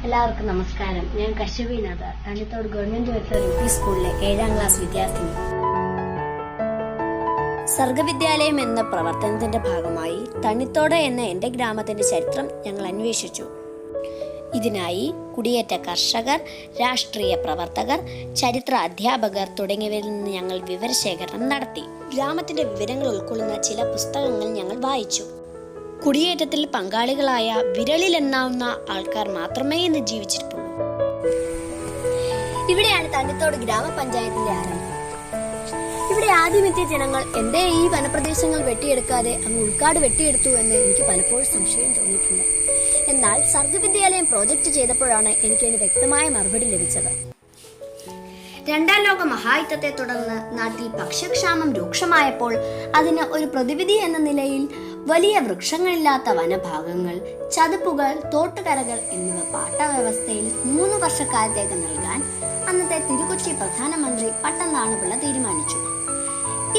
എല്ലാവർക്കും നമസ്കാരം. ഞാൻ കശ്യപീനാഥ്, തണ്ണിത്തോട് ഗവൺമെന്റ് വെൽഫെയർ യു.പി. സ്കൂളിലെ 7ാം ക്ലാസ് വിദ്യാർത്ഥിനി. സർഗവിദ്യാലയം എന്ന പ്രവർത്തനത്തിന്റെ ഭാഗമായി തണ്ണിത്തോട് എന്ന എന്റെ ഗ്രാമത്തിന്റെ ചരിത്രം ഞങ്ങൾ അന്വേഷിച്ചു. ഇതിനായി കുടിയേറ്റ കർഷകർ, രാഷ്ട്രീയ പ്രവർത്തകർ, ചരിത്ര അധ്യാപകർ തുടങ്ങിയവരിൽ നിന്ന് ഞങ്ങൾ വിവരശേഖരണം നടത്തി. ഗ്രാമത്തിന്റെ വിവരങ്ങൾ ഉൾക്കൊള്ളുന്ന ചില പുസ്തകങ്ങൾ ഞങ്ങൾ വായിച്ചു. കുടിയേറ്റത്തിൽ പങ്കാളികളായ വിരലിലെണ്ണാവുന്ന ആൾക്കാർ മാത്രമേ ഇന്ന് ജീവിച്ചിരിപ്പുള്ളൂ. ഇവിടെയാണ് തണ്ണിത്തോട് ഗ്രാമപഞ്ചായത്തിന്റെ ആരംഭം. ഇവിടെ ആദ്യമെത്തിയ ജനങ്ങൾ എന്തേ ഈ വനപ്രദേശങ്ങൾ വെട്ടിയെടുക്കാതെ അങ്ങ് ഉൾക്കാട് വെട്ടിയെടുത്തു എന്ന് എനിക്ക് പലപ്പോഴും സംശയം തോന്നിയിട്ടുണ്ട്. എന്നാൽ സർഗവിദ്യാലയം പ്രോജക്റ്റ് ചെയ്തപ്പോഴാണ് എനിക്കതിന് വ്യക്തമായ മറുപടി ലഭിച്ചത്. 2ാം ലോക മഹായുദ്ധത്തെ തുടർന്ന് നാട്ടിൽ ഭക്ഷ്യക്ഷാമം രൂക്ഷമായപ്പോൾ അതിന് ഒരു പ്രതിവിധി എന്ന നിലയിൽ വലിയ വൃക്ഷങ്ങളില്ലാത്ത വനഭാഗങ്ങൾ, ചതുപ്പുകൾ, തോട്ടുകരകൾ എന്നിവ പാട്ടവ്യവസ്ഥയിൽ 3 വർഷക്കാലത്തേക്ക് നൽകാൻ അന്നത്തെ തിരുക്കൊച്ചി പ്രധാനമന്ത്രി പട്ടംതാണുപിള്ള തീരുമാനിച്ചു.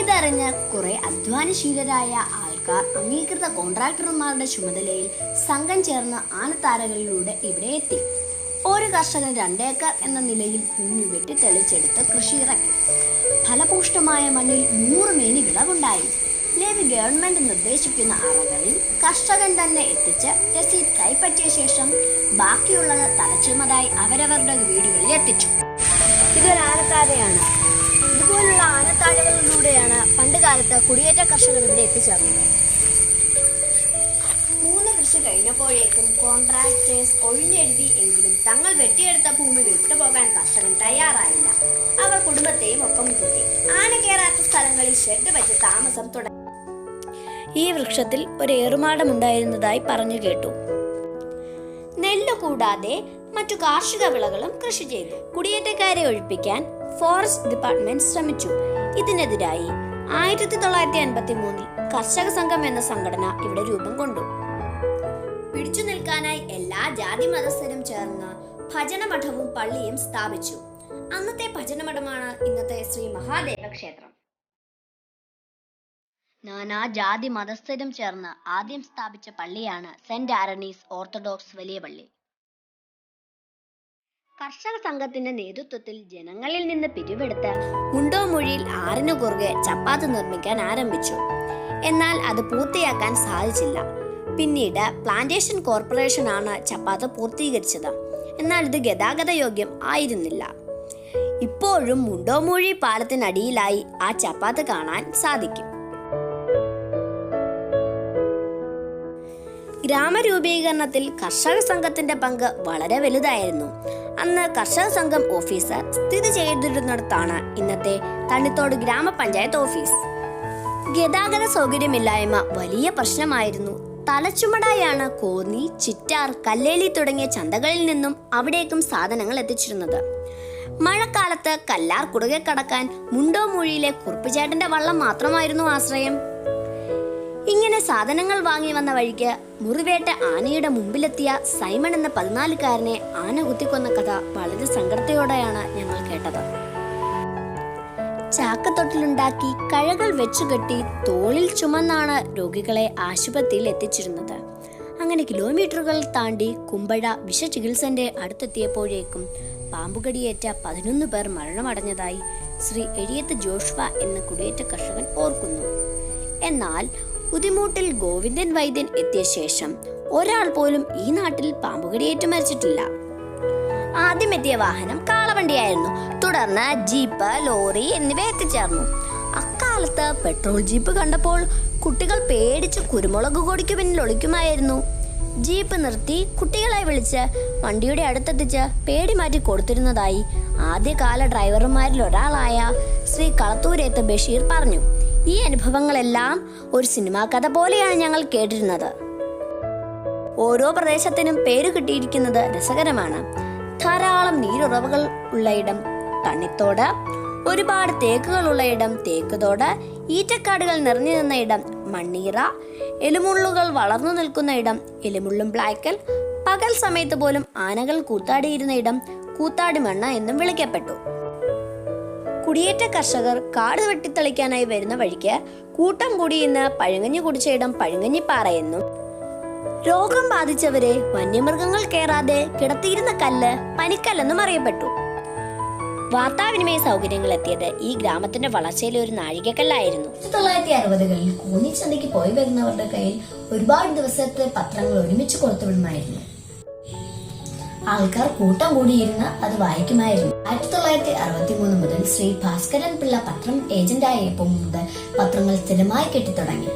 ഇതറിഞ്ഞ് കുറെ അധ്വാനശീലരായ ആൾക്കാർ അംഗീകൃത കോൺട്രാക്ടർമാരുടെ ചുമതലയിൽ സംഘം ചേർന്ന് ആനത്താരകളിലൂടെ ഇവിടെ എത്തി. ഒരു കർഷകൻ 2 ഏക്കർ എന്ന നിലയിൽ ഭൂമി വെട്ടിത്തെളിച്ചെടുത്ത് കൃഷി ഇറക്കി. ഫലപുഷ്ടമായ മണ്ണിൽ 100 മേനി വിളവുണ്ടായി. ലേവി ഗവൺമെന്റ് നിർദ്ദേശിക്കുന്ന അറകളിൽ കർഷകൻ തന്നെ എത്തിച്ച് രസീത് കൈപ്പറ്റിയ ശേഷം ബാക്കിയുള്ളത് തലച്ചുമതായി അവരവരുടെ വീടുകളിൽ എത്തിച്ചു. ഇതൊരു ആനത്താരയാണ്. ഇതുപോലുള്ള ആനത്താരകളിലൂടെയാണ് പണ്ട് കാലത്ത് കുടിയേറ്റ കർഷകർ ഇവിടെ എത്തിച്ചേർന്നത്. 3 കൃഷി കഴിഞ്ഞപ്പോഴേക്കും കോൺട്രാക്ടേഴ്സ് ഒഴിഞ്ഞെഴുതി എങ്കിലും തങ്ങൾ വെട്ടിയെടുത്ത ഭൂമി വിട്ടുപോകാൻ കർഷകൻ തയ്യാറായില്ല. അവർ കുടുംബത്തെയും ഒപ്പം കൂട്ടി. ആന കയറാത്ത സ്ഥലങ്ങളിൽ ഷെഡ് വെച്ച് താമസം തുടങ്ങി. ഈ വൃക്ഷത്തിൽ ഒരു ഏറുമാടം ഉണ്ടായിരുന്നതായി പറഞ്ഞു കേട്ടു. നെല്ല് കൂടാതെ മറ്റു കാർഷിക വിളകളും കൃഷി ചെയ്തു. കുടിയേറ്റക്കാരെ ഒഴിപ്പിക്കാൻ ഫോറസ്റ്റ് ഡിപ്പാർട്ട്മെന്റ് ശ്രമിച്ചു. ഇതിനെതിരായി 1953 കർഷക സംഘം എന്ന സംഘടന ഇവിടെ രൂപം കൊണ്ടു. പിടിച്ചു നിൽക്കാനായി എല്ലാ ജാതി മതസ്ഥരും ചേർന്ന് ഭജനമഠവും പള്ളിയും സ്ഥാപിച്ചു. അന്നത്തെ ഭജനമഠമാണ് ഇന്നത്തെ ശ്രീ മഹാദേവ ക്ഷേത്രം. നാനാ ജാതി മതസ്ഥരും ചേർന്ന് ആദ്യം സ്ഥാപിച്ച പള്ളിയാണ് സെന്റ് ആരണീസ് ഓർത്തഡോക്സ് വലിയ പള്ളി. കർഷക സംഘത്തിന്റെ നേതൃത്വത്തിൽ ജനങ്ങളിൽ നിന്ന് പിരിവെടുത്ത് മുണ്ടോമൊഴിയിൽ ആറിനു കുറുകെ ചപ്പാത്ത് നിർമ്മിക്കാൻ ആരംഭിച്ചു. എന്നാൽ അത് പൂർത്തിയാക്കാൻ സാധിച്ചില്ല. പിന്നീട് പ്ലാന്റേഷൻ കോർപ്പറേഷൻ ആണ് ചപ്പാത്ത് പൂർത്തീകരിച്ചത്. എന്നാൽ ഇത് ഗതാഗത യോഗ്യം ആയിരുന്നില്ല. ഇപ്പോഴും മുണ്ടോമൊഴി പാലത്തിനടിയിലായി ആ ചപ്പാത്ത് കാണാൻ സാധിക്കും. ഗ്രാമരൂപീകരണത്തിൽ കർഷക സംഘത്തിന്റെ പങ്ക് വളരെ വലുതായിരുന്നു. അന്ന് കർഷക സംഘം ഓഫീസർ സ്ഥിതി ചെയ്തിരുന്നിടത്താണ് ഇന്നത്തെ തണ്ണിത്തോട് ഗ്രാമപഞ്ചായത്ത് ഓഫീസ്. ഗതാഗത സൗകര്യമില്ലായ്മ വലിയ പ്രശ്നമായിരുന്നു. തലച്ചുമടായാണ് കോന്നി, ചിറ്റാർ, കല്ലേലി തുടങ്ങിയ ചന്തകളിൽ നിന്നും അവിടേക്കും സാധനങ്ങൾ എത്തിച്ചിരുന്നത്. മഴക്കാലത്ത് കല്ലാർ കുടുകെ കടക്കാൻ മുണ്ടോമൊഴിയിലെ കുറുപ്പുചേട്ടന്റെ വള്ളം മാത്രമായിരുന്നു ആശ്രയം. ഇങ്ങനെ സാധനങ്ങൾ വാങ്ങി വന്ന വഴിക്ക് മുറിവേറ്റ ആനയുടെ മുമ്പിലെത്തിയ സൈമൺ എന്ന 14കാരനെ ആന കുത്തിക്കൊന്ന കഥ വളരെ സങ്കടത്തോടെയാണ് ഞങ്ങൾ കേട്ടത്. ചാക്കത്തൊട്ടിലുണ്ടാക്കി കഴകൾ വെച്ചുകെട്ടി തോളിൽ ചുമന്നാണ് രോഗികളെ ആശുപത്രിയിൽ എത്തിച്ചിരുന്നത്. അങ്ങനെ കിലോമീറ്ററുകൾ താണ്ടി കുമ്പഴ വിഷചികിത്സന്റെ അടുത്തെത്തിയപ്പോഴേക്കും പാമ്പുകടിയേറ്റ 11 പേർ മരണമടഞ്ഞതായി ശ്രീ എഴിയത്ത് ജോഷ്വ എന്ന കുടിയേറ്റ കർഷകൻ ഓർക്കുന്നു. എന്നാൽ ഉദിമൂട്ടിൽ ഗോവിന്ദൻ വൈദ്യൻ എത്തിയ ശേഷം ഒരാൾ പോലും ഈ നാട്ടിൽ പാമ്പുകടിയേറ്റ് മരിച്ചിട്ടില്ല. ആദ്യം എത്തിയ വാഹനം കാളവണ്ടിയായിരുന്നു. തുടർന്ന് ജീപ്പ്, ലോറി എന്നിവ എത്തിച്ചേർന്നു. അക്കാലത്ത് പെട്രോൾ ജീപ്പ് കണ്ടപ്പോൾ കുട്ടികൾ പേടിച്ച് കുരുമുളക് കൊടിക്ക് പിന്നിൽ ഒളിക്കുമായിരുന്നു. ജീപ്പ് നിർത്തി കുട്ടികളെ വിളിച്ച് വണ്ടിയുടെ അടുത്തെത്തിച്ച് പേടി മാറ്റി കൊടുത്തിരുന്നതായി ആദ്യകാല ഡ്രൈവർമാരിൽ ഒരാളായ ശ്രീ കളത്തൂരേത്ത് ബഷീർ പറഞ്ഞു. ഈ അനുഭവങ്ങളെല്ലാം ഒരു സിനിമാ കഥ പോലെയാണ് ഞങ്ങൾ കേട്ടിരുന്നത്. ഓരോ പ്രദേശത്തിനും പേര് കിട്ടിയിരിക്കുന്നത് രസകരമാണ്. ധാരാളം നീരുറവകൾ ഉള്ളയിടം തണ്ണിത്തോട്, ഒരുപാട് തേക്കുകളുള്ള ഇടം തേക്കുതോട്, ഈറ്റക്കാടുകൾ നിറഞ്ഞു നിന്ന ഇടം മണ്ണീറ, എലുമുള്ളുകൾ വളർന്നു നിൽക്കുന്ന ഇടം എലുമുള്ളും ബ്ലാക്കൽ, പകൽ സമയത്ത് പോലും ആനകൾ കൂത്താടിയിരുന്ന ഇടം കൂത്താടിമണ്ണ എന്നും വിളിക്കപ്പെട്ടു. കുടിയേറ്റ കർഷകർ കാട് വെട്ടിത്തെളിക്കാനായി വരുന്ന വഴിക്ക് കൂട്ടം കൂടി ഇന്ന് പഴുങ്ങഞ്ഞി കുടിച്ച ഇടം പഴുങ്ങഞ്ഞിപ്പാറ എന്നും, രോഗം ബാധിച്ചവരെ വന്യമൃഗങ്ങൾ കയറാതെ കിടത്തിയിരുന്ന കല്ല് പനിക്കല്ലെന്നും അറിയപ്പെട്ടു. വാർത്താവിനിമയ സൗകര്യങ്ങൾ എത്തിയത് ഈ ഗ്രാമത്തിന്റെ വളർച്ചയിലെ ഒരു നാഴികക്കല്ലായിരുന്നു. 1960-കളിൽ കോന്നിച്ചന്തയ്ക്ക് പോയി വരുന്നവരുടെ കയ്യിൽ ഒരുപാട് ദിവസത്തെ പത്രങ്ങൾ ഒരുമിച്ച് കൊടുത്തുവിടുമായിരുന്നു. ആൾക്കാർ കൂട്ടം കൂടിയിരുന്ന് അത് വായിക്കുമായിരുന്നു. 1963 മുതൽ ശ്രീ ഭാസ്കരൻ പിള്ള പത്രം ഏജന്റായപ്പോൾ മുതൽ പത്രങ്ങൾ സ്ഥിരമായി കെട്ടിത്തുടങ്ങി.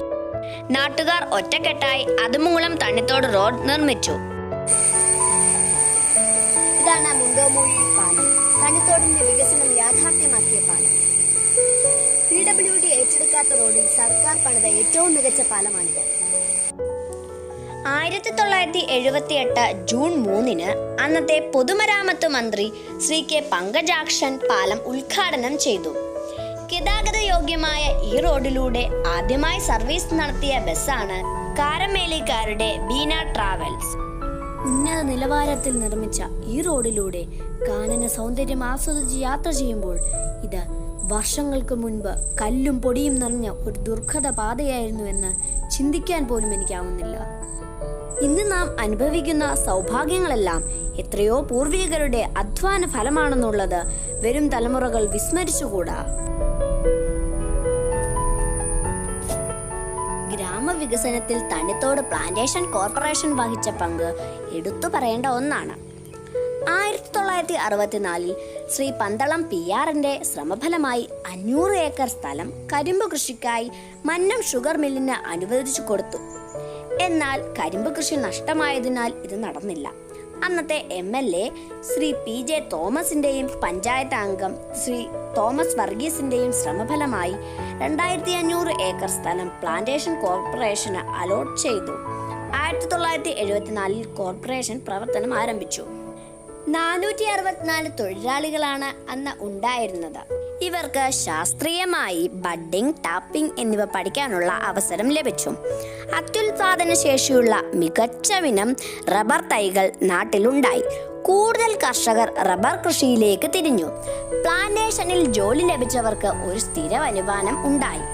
നാട്ടുകാർ ഒറ്റക്കെട്ടായി അതുമൂലം തണ്ണിത്തോട് റോഡ് നിർമ്മിച്ചു. ഇതാണ് മുണ്ടോമൂഴി പാലം, തണ്ണിത്തോടിന്റെ വികസനം യാഥാർത്ഥ്യമാക്കിയ പാലം. PWD ഏറ്റെടുക്കാത്ത റോഡിൽ സർക്കാർ പണിത ഏറ്റവും മികച്ച പാലമാണിത്. 1978 ജൂൺ 3-ന് അന്നത്തെ പൊതുമരാമത്ത് മന്ത്രി ശ്രീ കെ പങ്കജാക്ഷൻ പാലം ഉദ്ഘാടനം ചെയ്തു. ഗതാഗത യോഗ്യമായ ഈ റോഡിലൂടെ ആദ്യമായി സർവീസ് നടത്തിയ ബസ്സാണ് കാരമേലിക്കാരുടെ ബീന ട്രാവൽസ്. ഉന്നത നിലവാരത്തിൽ നിർമ്മിച്ച ഈ റോഡിലൂടെ കാനന സൗന്ദര്യം ആസ്വദിച്ച് യാത്ര ചെയ്യുമ്പോൾ ഇത് വർഷങ്ങൾക്ക് മുൻപ് കല്ലും പൊടിയും നിറഞ്ഞ ഒരു ദുർഘട പാതയായിരുന്നുവെന്ന് ചിന്തിക്കാൻ പോലും എനിക്കാവുന്നില്ല. ഇന്ന് നാം അനുഭവിക്കുന്ന സൗഭാഗ്യങ്ങളെല്ലാം എത്രയോ പൂർവികരുടെ അധ്വാന ഫലമാണെന്നുള്ളത് വരും തലമുറകൾ വിസ്മരിച്ചുകൂടാ. ഗ്രാമവികസനത്തിൽ തണ്ണിത്തോട് പ്ലാന്റേഷൻ കോർപ്പറേഷൻ വഹിച്ച പങ്ക് എടുത്തു പറയേണ്ട ഒന്നാണ്. 1964-ൽ ശ്രീ പന്തളം PR-ന്റെ ശ്രമഫലമായി 500 ഏക്കർ സ്ഥലം കരിമ്പ് കൃഷിക്കായി മന്നം ഷുഗർ മില്ലിന് അനുവദിച്ചു കൊടുത്തു. എന്നാൽ കരിമ്പ് കൃഷി നഷ്ടമായതിനാൽ ഇത് നടന്നില്ല. അന്നത്തെ MLA ശ്രീ PJ തോമസിന്റെയും പഞ്ചായത്ത് അംഗം ശ്രീ തോമസ് വർഗീസിന്റെയും ശ്രമഫലമായി 2500 ഏക്കർ സ്ഥലം പ്ലാന്റേഷൻ കോർപ്പറേഷന് അലോട്ട് ചെയ്തു. 1974-ൽ കോർപ്പറേഷൻ പ്രവർത്തനം ആരംഭിച്ചു. 464 തൊഴിലാളികളാണ് അന്ന് ഉണ്ടായിരുന്നത്. ഇവർക്ക് ശാസ്ത്രീയമായി ബഡ്ഡിംഗ്, ടാപ്പിംഗ് എന്നിവ പഠിക്കാനുള്ള അവസരം ലഭിച്ചു. അത്യുൽപാദന ശേഷിയുള്ള മികച്ചവിനം റബ്ബർ തൈകൾ നാട്ടിലുണ്ടായി. കൂടുതൽ കർഷകർ റബ്ബർ കൃഷിയിലേക്ക് തിരിഞ്ഞു. പ്ലാന്റേഷനിൽ ജോലി ലഭിച്ചവർക്ക് ഒരു സ്ഥിര വരുമാനം ഉണ്ടായി.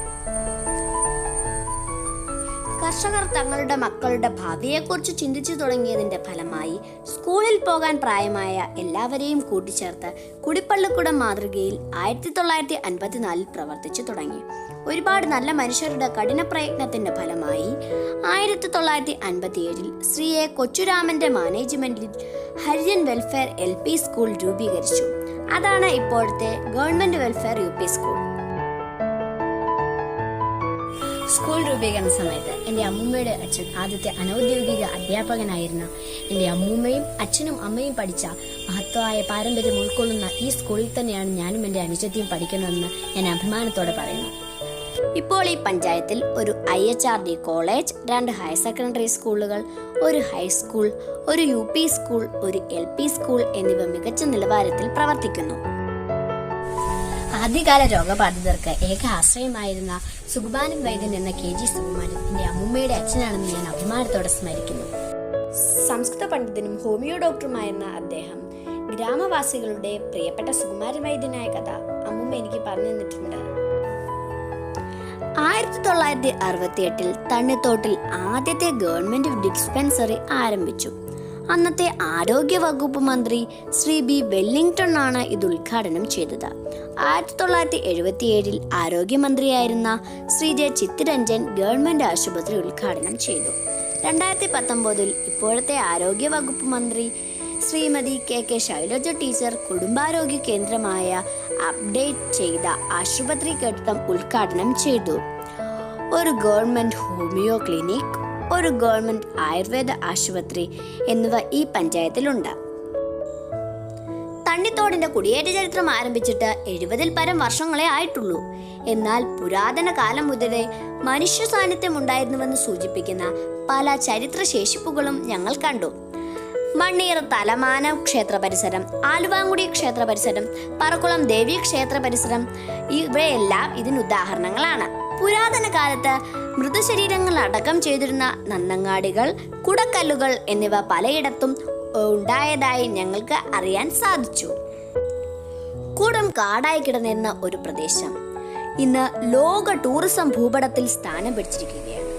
കർഷകർ തങ്ങളുടെ മക്കളുടെ ഭാവിയെക്കുറിച്ച് ചിന്തിച്ചു തുടങ്ങിയതിന്റെ ഫലമായി സ്കൂളിൽ പോകാൻ പ്രായമായ എല്ലാവരെയും കൂട്ടിച്ചേർത്ത് കുടിപ്പള്ളിക്കുടം മാതൃകയിൽ 1954-ൽ പ്രവർത്തിച്ചു തുടങ്ങി. ഒരുപാട് നല്ല മനുഷ്യരുടെ കഠിന പ്രയത്നത്തിന്റെ ഫലമായി 1957-ൽ ശ്രീ എ കൊച്ചുരാമന്റെ മാനേജ്മെന്റിൽ ഹരിജൻ വെൽഫെയർ LP സ്കൂൾ രൂപീകരിച്ചു. അതാണ് ഇപ്പോഴത്തെ government welfare UP school. School രൂപീകരണ സമയത്ത് എൻ്റെ അമ്മൂമ്മയുടെ അച്ഛൻ ആദ്യത്തെ അനൗദ്യോഗിക അധ്യാപകനായിരുന്ന എൻ്റെ അമ്മൂമ്മയും അച്ഛനും അമ്മയും പഠിച്ച മഹത്വമായ പാരമ്പര്യം ഉൾക്കൊള്ളുന്ന ഈ സ്കൂളിൽ തന്നെയാണ് ഞാനും എൻ്റെ അനുജത്തിയും പഠിക്കുന്നതെന്ന് ഞാൻ അഭിമാനത്തോടെ പറയുന്നു. ഇപ്പോൾ ഈ പഞ്ചായത്തിൽ ഒരു IHRD കോളേജ്, 2 ഹയർ സെക്കൻഡറി സ്കൂളുകൾ, ഒരു ഹൈസ്കൂൾ, ഒരു UP സ്കൂൾ, ഒരു LP സ്കൂൾ എന്നിവ മികച്ച നിലവാരത്തിൽ പ്രവർത്തിക്കുന്നു. ആദ്യകാല രോഗബാധിതർക്ക് ഏക ആശ്രയമായിരുന്ന സുകുമാരൻ വൈദ്യൻ എന്ന KG സുകുമാരൻ എൻ്റെ അമ്മൂമ്മയുടെ അച്ഛനാണെന്ന് ഞാൻ അഭിമാനത്തോടെ സ്മരിക്കുന്നു. സംസ്കൃത പണ്ഡിതനും ഹോമിയോ ഡോക്ടറുമായിരുന്ന അദ്ദേഹം ഗ്രാമവാസികളുടെ പ്രിയപ്പെട്ട സുകുമാരൻ വൈദ്യനായ കഥ അമ്മൂമ്മ എനിക്ക് പറഞ്ഞു തന്നിട്ടുണ്ട്. 1968-ൽ തണ്ണിത്തോട്ടിൽ ആദ്യത്തെ ഗവൺമെന്റ് ഡിസ്പെൻസറി ആരംഭിച്ചു. അന്നത്തെ ആരോഗ്യ വകുപ്പ് മന്ത്രി ശ്രീ B. വെല്ലിംഗ്ടൺ ആണ് ഇത് ഉദ്ഘാടനം ചെയ്തത്. 1977-ൽ ആരോഗ്യമന്ത്രിയായിരുന്ന ശ്രീ J. ചിത്തരഞ്ജൻ ഗവൺമെന്റ് ആശുപത്രി ഉദ്ഘാടനം ചെയ്തു. 2019-ൽ ഇപ്പോഴത്തെ ആരോഗ്യ വകുപ്പ് മന്ത്രി ശ്രീമതി KK ശൈലജ ടീച്ചർ കുടുംബാരോഗ്യ കേന്ദ്രമായ അപ്ഡേറ്റ് ചെയ്ത ആശുപത്രി കെട്ടിടം ഉദ്ഘാടനം ചെയ്തു. ഒരു ഗവൺമെന്റ് ഹോമിയോ ക്ലിനിക്, ഒരു ഗവൺമെന്റ് ആയുർവേദ ആശുപത്രി എന്നിവ ഈ പഞ്ചായത്തിലുണ്ട്. തണ്ണിത്തോടിന്റെ കുടിയേറ്റ ചരിത്രം ആരംഭിച്ചിട്ട് 70-ൽ പരം വർഷങ്ങളെ ആയിട്ടുള്ളൂ. എന്നാൽ പുരാതന കാലം മുതലേ മനുഷ്യ സാന്നിധ്യം ഉണ്ടായിരുന്നുവെന്ന് സൂചിപ്പിക്കുന്ന പല ചരിത്ര ശേഷിപ്പുകളും ഞങ്ങൾ കണ്ടു. മണ്ണീർ തലമാന ക്ഷേത്ര പരിസരം, ആലുവാങ്കുടി ക്ഷേത്ര പരിസരം, പറക്കുളം ദേവി ക്ഷേത്ര പരിസരം ഇവയെല്ലാം ഇതിന് ഉദാഹരണങ്ങളാണ്. പുരാതന കാലത്ത് മൃതശരീരങ്ങൾ അടക്കം ചെയ്തിരുന്ന നന്നങ്ങാടികൾ, കുടക്കല്ലുകൾ എന്നിവ പലയിടത്തും ഉണ്ടായതായി ഞങ്ങൾക്ക് അറിയാൻ സാധിച്ചു. കൂടം കാടായി കിടന്നിരുന്ന ഒരു പ്രദേശം ഇന്ന് ലോക ടൂറിസം ഭൂപടത്തിൽ സ്ഥാനം പിടിച്ചിരിക്കുകയാണ്.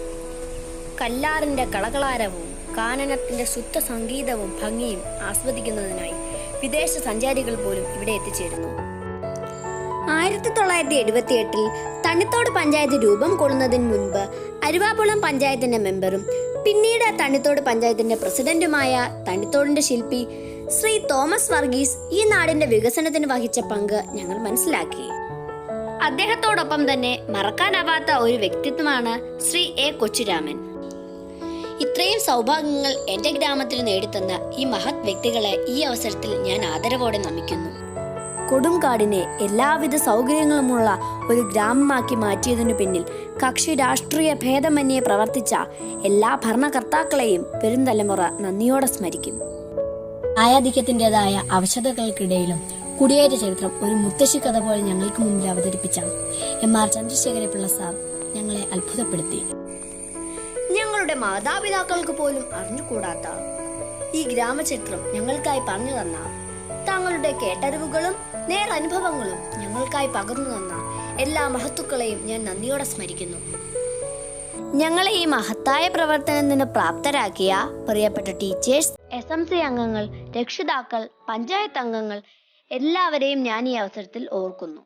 കല്ലാറിന്റെ കളകളാരവും കാനനത്തിന്റെ ശുദ്ധ സംഗീതവും ഭംഗിയും ആസ്വദിക്കുന്നതിനായി വിദേശ സഞ്ചാരികൾ പോലും ഇവിടെ എത്തിച്ചേരുന്നു. 1978 തണ്ണിത്തോട് പഞ്ചായത്ത് രൂപം കൊള്ളുന്നതിന് മുൻപ് അരുവാപ്പുളം പഞ്ചായത്തിന്റെ മെമ്പറും പിന്നീട് തണ്ണിത്തോട് പഞ്ചായത്തിന്റെ പ്രസിഡന്റുമായ തണ്ണിത്തോടിന്റെ ശില്പി ശ്രീ തോമസ് വർഗീസ് ഈ നാടിന്റെ വികസനത്തിന് വഹിച്ച പങ്ക് ഞങ്ങൾ മനസ്സിലാക്കി. അദ്ദേഹത്തോടൊപ്പം തന്നെ മറക്കാനാവാത്ത ഒരു വ്യക്തിത്വമാണ് ശ്രീ എ കൊച്ചുരാമൻ. ഇത്രയും സൗഭാഗ്യങ്ങൾ എന്റെ ഗ്രാമത്തിന് നേടിത്തന്ന ഈ മഹത് വ്യക്തികളെ ഈ അവസരത്തിൽ ഞാൻ ആദരവോടെ നമിക്കുന്നു. കൊടുംകാടിനെ എല്ലാവിധ സൗകര്യങ്ങളുമുള്ള ഒരു ഗ്രാമമാക്കി മാറ്റിയതിനു പിന്നിൽ കക്ഷി രാഷ്ട്രീയ ഭേദമന്യേ പ്രവർത്തിച്ച എല്ലാ ഭരണകർത്താക്കളെയും പെരുന്തലമുറ നന്ദിയോടെ സ്മരിക്കും. ആയാധിക്യത്തിൻ്റെതായ അവശതകൾക്കിടയിലും കുടിയേറ്റ ചരിത്രം ഒരു മുത്തശ്ശി കഥ പോലെ ഞങ്ങൾക്ക് മുമ്പിൽ അവതരിപ്പിച്ച MR ചന്ദ്രശേഖരപിള്ള സാർ ഞങ്ങളെ അത്ഭുതപ്പെടുത്തി. ഞങ്ങളുടെ മാതാപിതാക്കൾക്ക് പോലും അറിഞ്ഞുകൂടാത്ത ഈ ഗ്രാമചരിത്രം ഞങ്ങൾക്കായി പറഞ്ഞു തന്ന, താങ്കളുടെ കേട്ടറിവുകളും നേരനുഭവങ്ങളും ഞങ്ങൾക്കായി പകർന്നു തന്ന എല്ലാ മഹത്തുക്കളെയും ഞാൻ നന്ദിയോടെ സ്മരിക്കുന്നു. ഞങ്ങളെ ഈ മഹത്തായ പ്രവർത്തനത്തിന് പ്രാപ്തരാക്കിയ പ്രിയപ്പെട്ട ടീച്ചേഴ്സ്, SMC അംഗങ്ങൾ, രക്ഷിതാക്കൾ, പഞ്ചായത്ത് അംഗങ്ങൾ എല്ലാവരെയും ഞാൻ ഈ അവസരത്തിൽ ഓർക്കുന്നു.